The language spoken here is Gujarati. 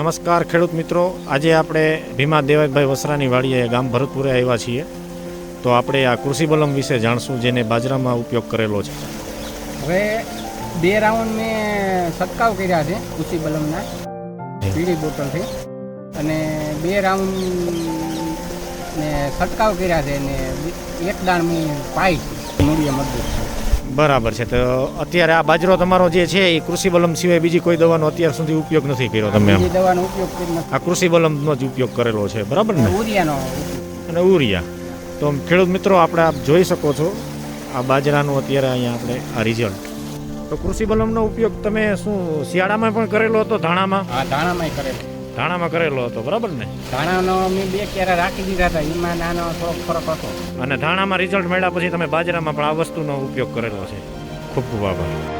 નમસ્કાર ખેડૂત મિત્રો, આજે આપણે ભીમા દેવાભાઈ વસરાની વાડીએ ગામ ભરતપુરે આવ્યા છીએ. તો આપણે આ કૃષિ બલમ વિશે જાણશું, જેને બાજરામાં ઉપયોગ કરેલો છે. હવે 2 રાઉન્ડ મેં છંટકાવ કર્યા છે કૃષિ બલમના પીળી બોટલથી, અને 2 રાઉન્ડ ને છંટકાવ કર્યા છે અને 1 દાણ મેં પાઈ છે મૂળિયા મજબૂત છે. બરાબર છે. તો અત્યારે આ બાજરો તમારો જે છે એ કૃષિ બલમ સિવાય બીજી કોઈ દવાનો અત્યાર સુધી ઉપયોગ નથી કર્યો તમે? બીજી દવાનો ઉપયોગ કરી નથી. આ કૃષિ બલમનો જ ઉપયોગ કરેલો છે, બરાબર ને? ઉરિયાનો અને ઉરિયા. તો ખેડૂત મિત્રો, આપણે આપ જોઈ શકો છો આ બાજરાનું અત્યારે અહીંયા આપણે આ રિઝલ્ટ. તો કૃષિ બલમનો ઉપયોગ તમે શું શિયાળામાં પણ કરેલો હતો? ધાણામાં? હા, ધાણામાં કરેલો. ધાણામાં કરેલો હતો, બરાબર ને? ધાણાનો મેં 2 ક્યારા રાખી દીધા હતા, એમાં નાનો થોડોક ફરક હતો. અને ધાણામાં રિઝલ્ટ મળ્યા પછી તમે બાજરામાં પણ આ વસ્તુનો ઉપયોગ કરેલો છે. ખૂબ ખૂબ આભાર.